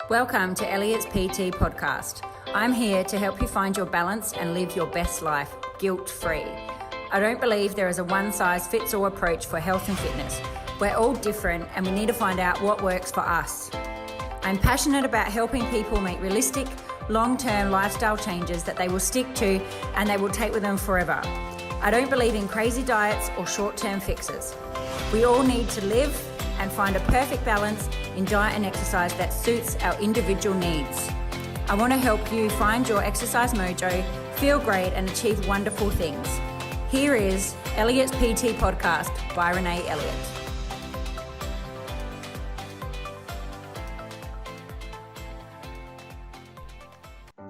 Welcome to Elliott's PT podcast. I'm here to help you find your balance and live your best life guilt-free. I don't believe there is a one-size-fits-all approach for health and fitness. We're all different and we need to find out what works for us. I'm passionate about helping people make realistic, long-term lifestyle changes that they will stick to and they will take with them forever. I don't believe in crazy diets or short-term fixes. We all need to live and find a perfect balance in diet and exercise that suits our individual needs. I want to help you find your exercise mojo, feel great and achieve wonderful things. Here is Elliott's PT podcast by Renae Elliott.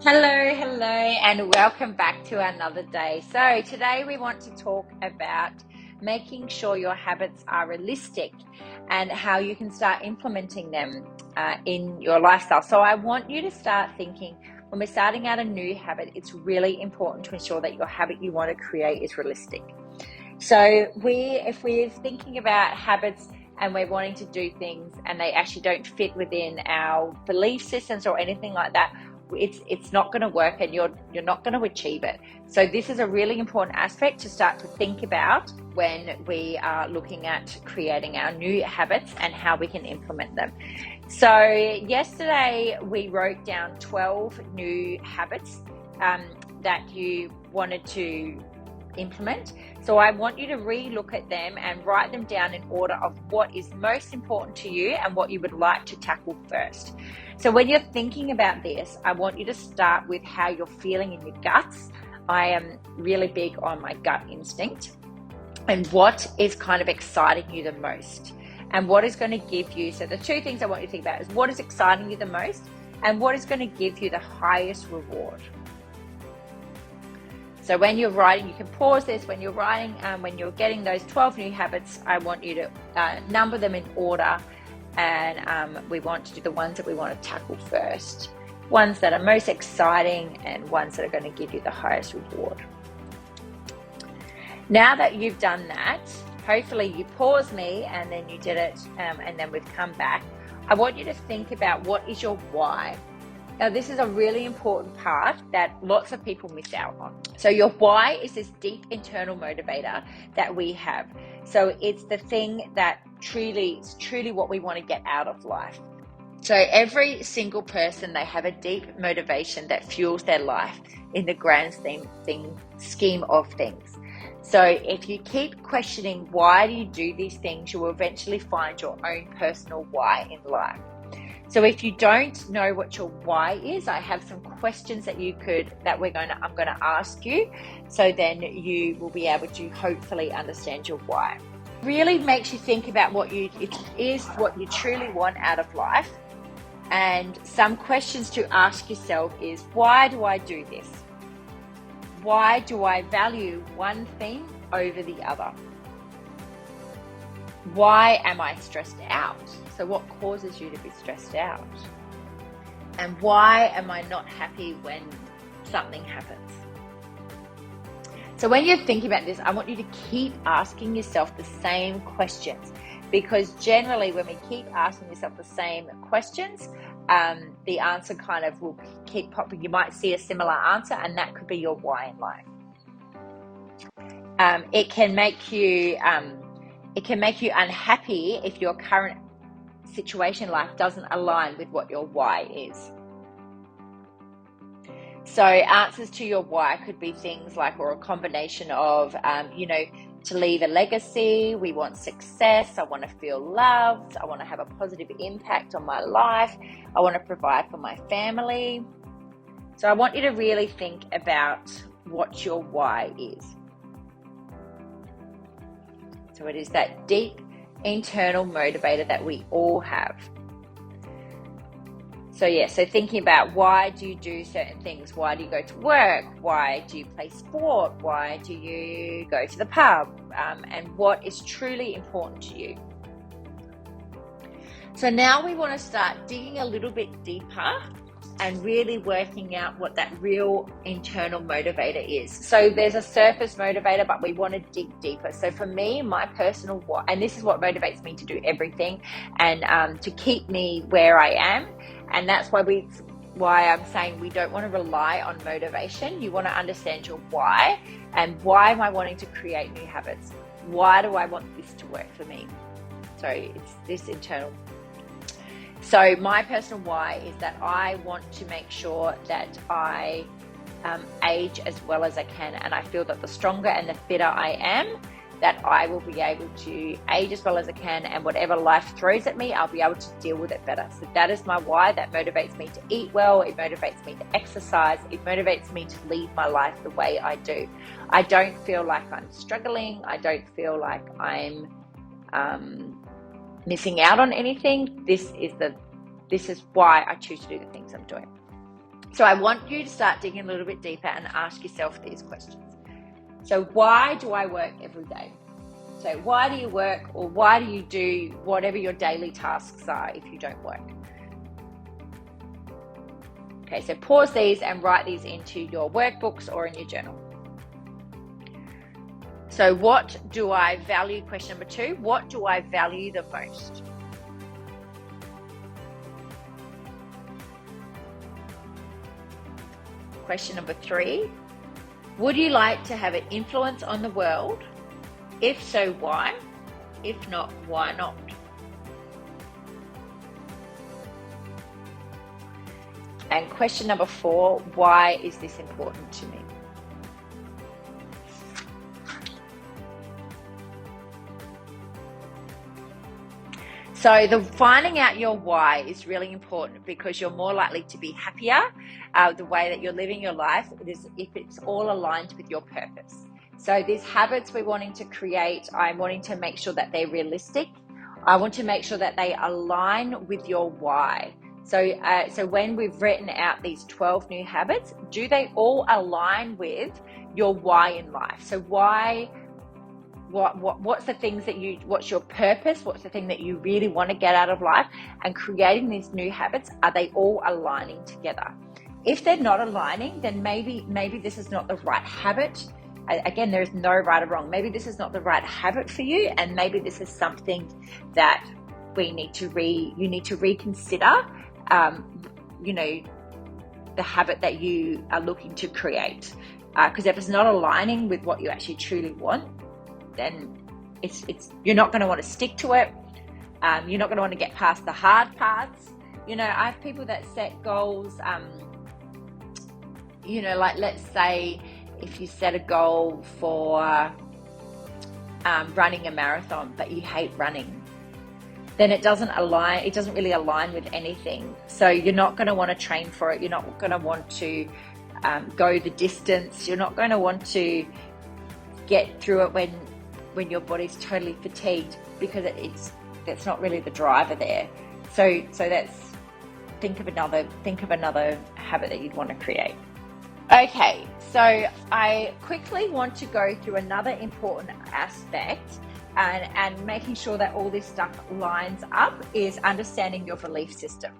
Hello, and welcome back to another day. So today we want to talk about making sure your habits are realistic and how you can start implementing them in your lifestyle. So I want you to start thinking, when we're starting out a new habit, it's really important to ensure that your habit you want to create is realistic. So if we're thinking about habits and we're wanting to do things and they actually don't fit within our belief systems or anything like that, it's not going to work and you're not going to achieve it. So this is a really important aspect to start to think about when we are looking at creating our new habits and how we can implement them. So yesterday we wrote down 12 new habits that you wanted to implement. So I want you to re-look at them and write them down in order of what is most important to you and what you would like to tackle first. So when you're thinking about this, I want you to start with how you're feeling in your guts. I am really big on my gut instinct and what is kind of exciting you the most and what is going to give you. So the two things I want you to think about is what is exciting you the most and what is going to give you the highest reward. So when you're writing, you can pause this. When you're writing, when you're getting those 12 new habits, I want you to number them in order, and we want to do the ones that we want to tackle first, ones that are most exciting and ones that are going to give you the highest reward. Now that you've done that, hopefully you pause me and then you did it, and then we've come back. I want you to think about what is your why. Now, this is a really important part that lots of people miss out on. So your why is this deep internal motivator that we have. So it's the thing that it's truly what we want to get out of life. So every single person, they have a deep motivation that fuels their life in the grand scheme of things. So if you keep questioning why do you do these things, you will eventually find your own personal why in life. So if you don't know what your why is, I have some questions that I'm going to ask you, so then you will be able to hopefully understand your why. Really makes you think about what you truly want out of life. And some questions to ask yourself is, why do I do this? Why do I value one thing over the other? Why am I stressed out? So what causes you to be stressed out? And why am I not happy when something happens? So when you're thinking about this, I want you to keep asking yourself the same questions, because generally when we keep asking yourself the same questions, the answer kind of will keep popping. You might see a similar answer, and that could be your why in life. It can make you unhappy if your current situation in life doesn't align with what your why is. So answers to your why could be things like, or a combination of, to leave a legacy, we want success, I want to feel loved, I want to have a positive impact on my life, I want to provide for my family. So I want you to really think about what your why is. So it is that deep internal motivator that we all have. So thinking about, why do you do certain things? Why do you go to work? Why do you play sport? Why do you go to the pub? And what is truly important to you? So now we want to start digging a little bit deeper and really working out what that real internal motivator is. So there's a surface motivator, but we want to dig deeper. So for me, my personal why, and this is what motivates me to do everything and to keep me where I am. And that's why I'm saying we don't want to rely on motivation. You want to understand your why, and why am I wanting to create new habits? Why do I want this to work for me? So it's this internal. So my personal why is that I want to make sure that I age as well as I can, and I feel that the stronger and the fitter I am, that I will be able to age as well as I can, and whatever life throws at me, I'll be able to deal with it better. So that is my why. That motivates me to eat well. It motivates me to exercise. It motivates me to lead my life the way I do. I don't feel like I'm struggling. I don't feel like I'm missing out on anything. This is why I choose to do the things I'm doing. So I want you to start digging a little bit deeper and ask yourself these questions. So why do I work every day? So why do you work, or why do you do whatever your daily tasks are if you don't work? Okay, so pause these and write these into your workbooks or in your journal. So what do I value? Question number 2, what do I value the most? Question number 3, would you like to have an influence on the world? If so, why? If not, why not? And question number 4, why is this important to me? So finding out your why is really important, because you're more likely to be happier the way that you're living your life if it's all aligned with your purpose. So these habits we're wanting to create, I'm wanting to make sure that they're realistic. I want to make sure that they align with your why. So when we've written out these 12 new habits, do they all align with your why in life? So why? What's the things that what's your purpose? What's the thing that you really want to get out of life? And creating these new habits, are they all aligning together? If they're not aligning, then maybe this is not the right habit. Again, there is no right or wrong. Maybe this is not the right habit for you, and maybe this is something that you need to reconsider. The habit that you are looking to create, because if it's not aligning with what you actually truly want, then you're not going to want to stick to it. You're not going to want to get past the hard parts. I have people that set goals, like let's say if you set a goal for running a marathon, but you hate running, then it doesn't really align with anything. So you're not going to want to train for it. You're not going to want to go the distance. You're not going to want to get through it when your body's totally fatigued, because that's not really the driver there. So think of another habit that you'd want to create. Okay, so I quickly want to go through another important aspect, and making sure that all this stuff lines up, is understanding your belief system.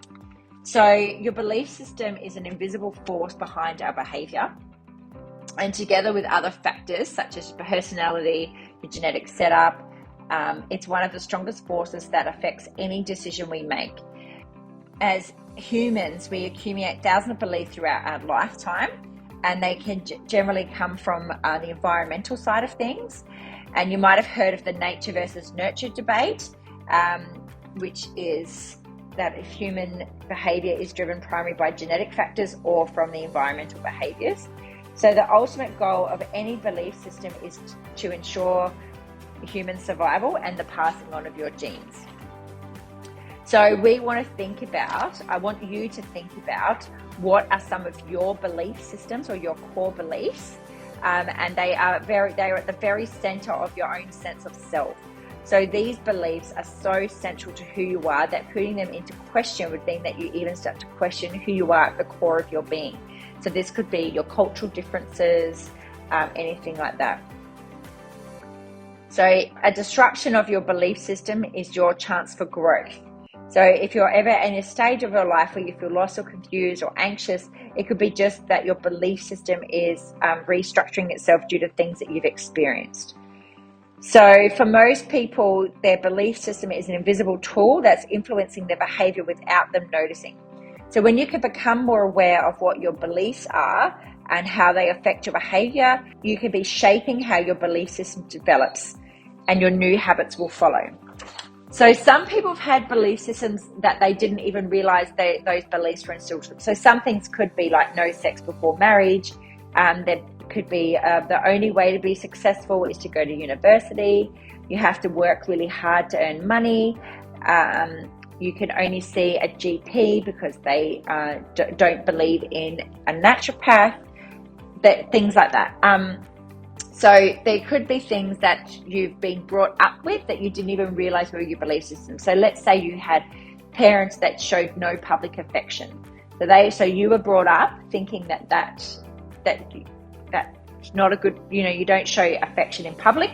So your belief system is an invisible force behind our behavior, and together with other factors such as personality, your genetic setup, it's one of the strongest forces that affects any decision we make. As humans, we accumulate thousands of beliefs throughout our lifetime, and they can generally come from the environmental side of things. And you might have heard of the nature versus nurture debate, which is that if human behavior is driven primarily by genetic factors or from the environmental behaviors. So the ultimate goal of any belief system is to ensure human survival and the passing on of your genes. So I want you to think about what are some of your belief systems or your core beliefs, and they are at the very center of your own sense of self. So these beliefs are so central to who you are that putting them into question would mean that you even start to question who you are at the core of your being. So this could be your cultural differences, anything like that. So a disruption of your belief system is your chance for growth. So if you're ever in a stage of your life where you feel lost or confused or anxious, it could be just that your belief system is restructuring itself due to things that you've experienced. So for most people, their belief system is an invisible tool that's influencing their behavior without them noticing. So when you can become more aware of what your beliefs are and how they affect your behavior, you can be shaping how your belief system develops, and your new habits will follow. So some people have had belief systems that they didn't even realize those beliefs were instilled. So some things could be like no sex before marriage. There could be the only way to be successful is to go to university. You have to work really hard to earn money. You can only see a GP because they don't believe in a naturopath. Things like that. So there could be things that you've been brought up with that you didn't even realize were your belief system. So let's say you had parents that showed no public affection. So you were brought up thinking that's not a good, you don't show affection in public,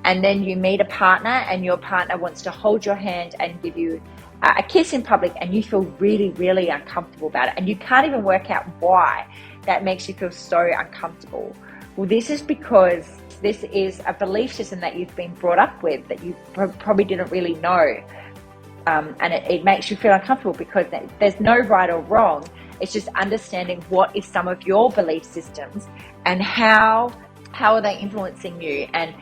and then you meet a partner and your partner wants to hold your hand and give you a kiss in public, and you feel really, really uncomfortable about it, and you can't even work out why that makes you feel so uncomfortable. Well, this is because this is a belief system that you've been brought up with that you probably didn't really know. And it makes you feel uncomfortable because there's no right or wrong. It's just understanding what is some of your belief systems and how are they influencing you. And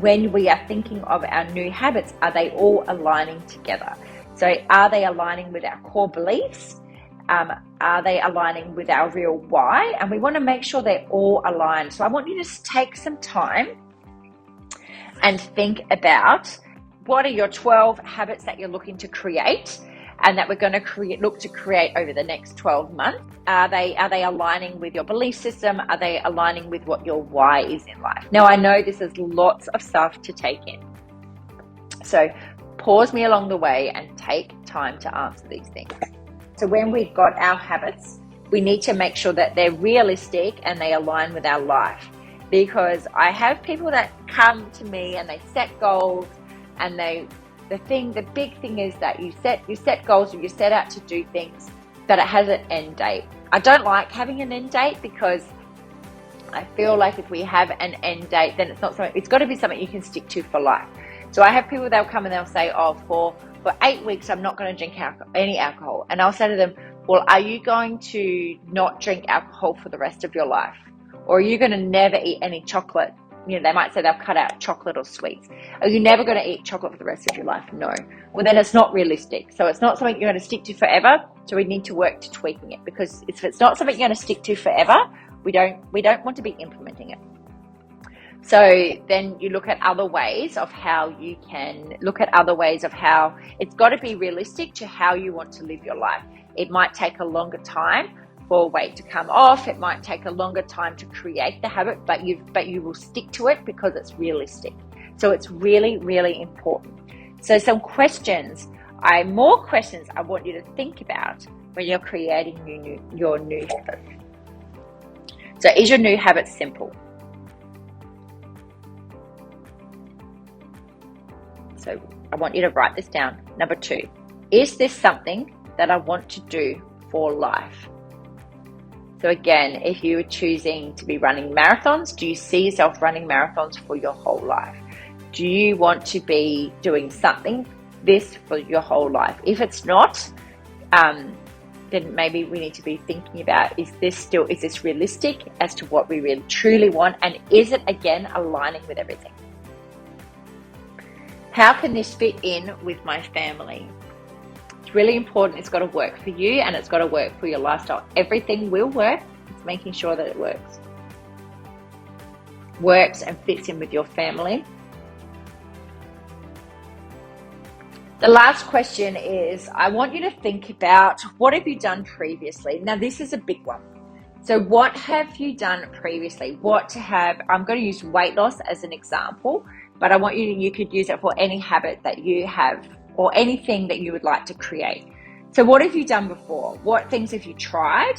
when we are thinking of our new habits, are they all aligning together? So are they aligning with our core beliefs? Are they aligning with our real why? And we want to make sure they're all aligned. So I want you to just take some time and think about what are your 12 habits that you're looking to create and that we're going to look to create over the next 12 months. Are they aligning with your belief system? Are they aligning with what your why is in life? Now, I know this is lots of stuff to take in. So pause me along the way and take time to answer these things. So when we've got our habits, we need to make sure that they're realistic and they align with our life. Because I have people that come to me and they set goals, and the big thing is that you set goals, or you set out to do things, but it has an end date. I don't like having an end date because I feel like if we have an end date, then it's got to be something you can stick to for life. So I have people, they'll come and they'll say, for 8 weeks, I'm not going to drink any alcohol. And I'll say to them, well, are you going to not drink alcohol for the rest of your life? Or are you going to never eat any chocolate? They might say they'll cut out chocolate or sweets. Are you never going to eat chocolate for the rest of your life? No. Well, then it's not realistic. So it's not something you're going to stick to forever. So we need to work to tweaking it, because if it's not something you're going to stick to forever, we don't want to be implementing it. So then you look at other ways of how it's got to be realistic to how you want to live your life. It might take a longer time for weight to come off. It might take a longer time to create the habit, but you will stick to it because it's realistic. So it's really, really important. So some more questions I want you to think about when you're creating your new habit. So is your new habit simple? So I want you to write this down. Number 2, is this something that I want to do for life? So again, if you were choosing to be running marathons, do you see yourself running marathons for your whole life? Do you want to be doing something this for your whole life? If it's not, then maybe we need to be thinking about, is this realistic as to what we really truly want? And is it, again, aligning with everything? How can this fit in with my family? It's really important. It's got to work for you and it's got to work for your lifestyle. Everything will work. It's making sure that it works and fits in with your family. The last question is, I want you to think about, what have you done previously? Now, this is a big one. So what have you done previously? I'm going to use weight loss as an example, but I want you could use it for any habit that you have or anything that you would like to create. So what have you done before? What things have you tried?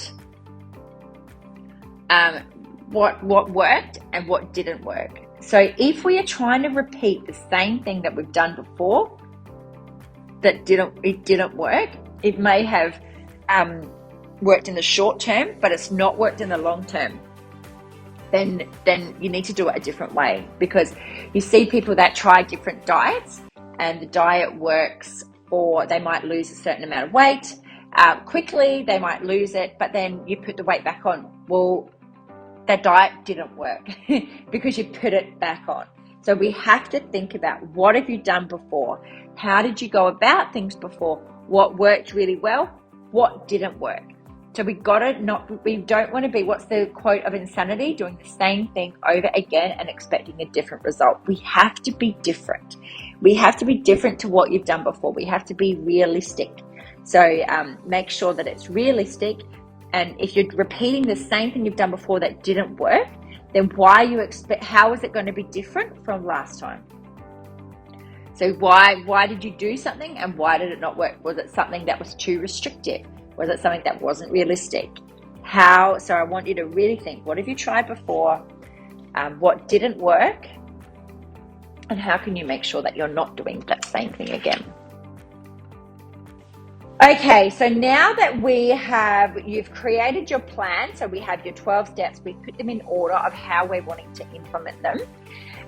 What worked and what didn't work? So if we are trying to repeat the same thing that we've done before, that didn't work. It may have worked in the short term, but it's not worked in the long term. Then you need to do it a different way, because you see people that try different diets and the diet works, or they might lose a certain amount of weight quickly, they might lose it, but then you put the weight back on. Well, that diet didn't work because you put it back on. So we have to think about, what have you done before? How did you go about things before? What worked really well? What didn't work? So we don't want to be, what's the quote of insanity? Doing the same thing over again and expecting a different result. We have to be different. We have to be different to what you've done before. We have to be realistic. So make sure that it's realistic. And if you're repeating the same thing you've done before that didn't work, then how is it going to be different from last time? So why did you do something and why did it not work? Was it something that was too restrictive? Was it something that wasn't realistic? So I want you to really think, what have you tried before? What didn't work? And how can you make sure that you're not doing that same thing again? Okay, so now that you've created your plan, so we have your 12 steps, we put them in order of how we're wanting to implement them.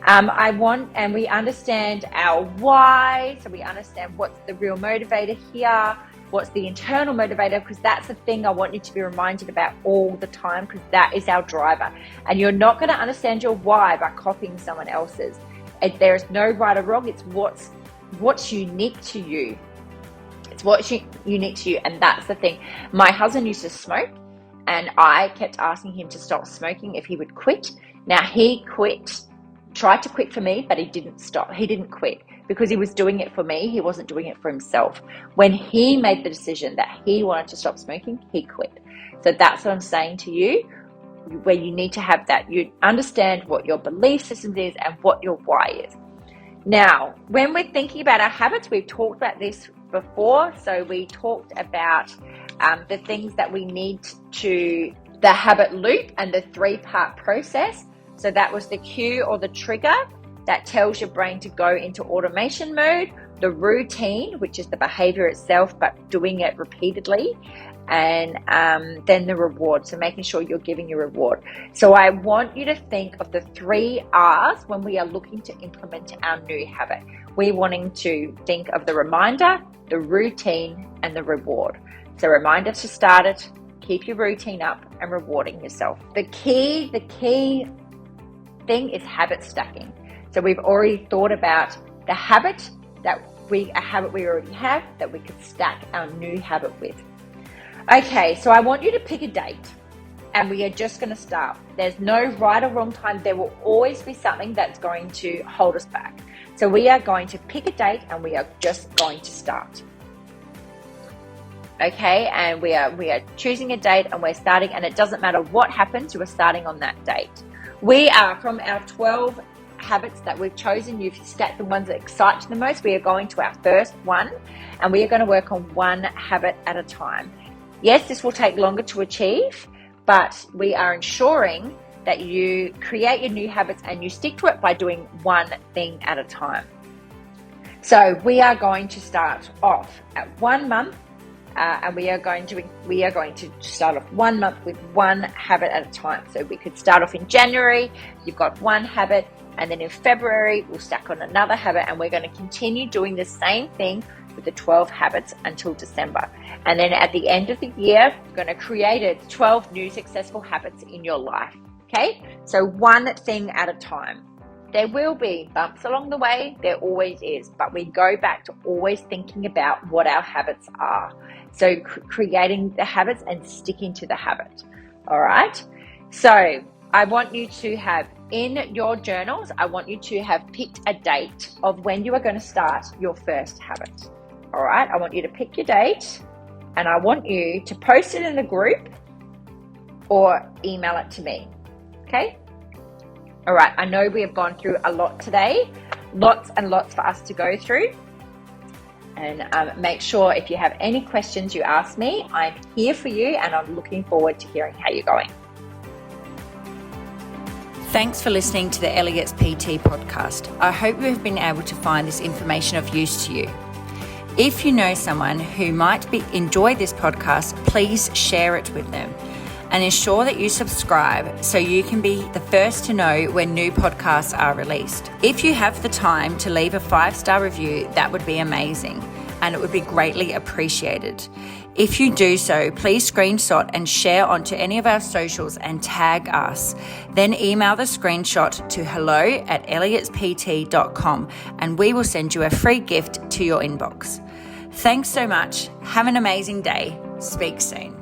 And we understand our why, so we understand what's the real motivator here, what's the internal motivator, because that's the thing I want you to be reminded about all the time, because that is our driver. And you're not going to understand your why by copying someone else's. There is no right or wrong, it's what's unique to you. It's what's unique to you, and that's the thing. My husband used to smoke, and I kept asking him to stop smoking if he would quit. Now he tried to quit for me, but he didn't stop. He didn't quit because he was doing it for me. He wasn't doing it for himself. When he made the decision that he wanted to stop smoking, he quit. So that's what I'm saying to you, where you need to have that. You understand what your belief system is and what your why is. Now, when we're thinking about our habits, we've talked about this before. So we talked about the things that we need the habit loop and the 3-part process. So that was the cue or the trigger that tells your brain to go into automation mode, the routine, which is the behavior itself, but doing it repeatedly, and then the reward. So making sure you're giving your reward. So I want you to think of the 3 R's when we are looking to implement our new habit. We're wanting to think of the reminder, the routine, and the reward. So reminder to start it, keep your routine up, and rewarding yourself. The key thing is habit stacking. So we've already thought about a habit we already have that we could stack our new habit with. Okay, so I want you to pick a date, and we are just going to start. There's no right or wrong time. There will always be something that's going to hold us back. So we are going to pick a date, and we are just going to start. Okay, and we are choosing a date, and we're starting, and it doesn't matter what happens, we're starting on that date. We are, from our 12 habits that we've chosen, you've stacked the ones that excite you the most. We are going to our first one, and we are going to work on one habit at a time. Yes, this will take longer to achieve, but we are ensuring that you create your new habits and you stick to it by doing one thing at a time. So we are going to start off at 1 month, and we are going to start off 1 month with one habit at a time. So we could start off in January, you've got one habit, and then in February we'll stack on another habit, and we're going to continue doing the same thing with the 12 habits until December. And then at the end of the year, we're going to create 12 new successful habits in your life. Okay, so one thing at a time. There will be bumps along the way, there always is, but we go back to always thinking about what our habits are. So creating the habits and sticking to the habit. All right, so I want you to have in your journals, I want you to have picked a date of when you are going to start your first habit. All right, I want you to pick your date, and I want you to post it in the group or email it to me. Okay? All right, I know we have gone through a lot today, lots and lots for us to go through. And make sure if you have any questions you ask me, I'm here for you, and I'm looking forward to hearing how you're going. Thanks for listening to the Elliott's PT podcast. I hope you have been able to find this information of use to you. If you know someone who might enjoy this podcast, please share it with them. And ensure that you subscribe so you can be the first to know when new podcasts are released. If you have the time to leave a 5-star review, that would be amazing, and it would be greatly appreciated. If you do so, please screenshot and share onto any of our socials and tag us. Then email the screenshot to hello@elliotspt.com and we will send you a free gift to your inbox. Thanks so much. Have an amazing day. Speak soon.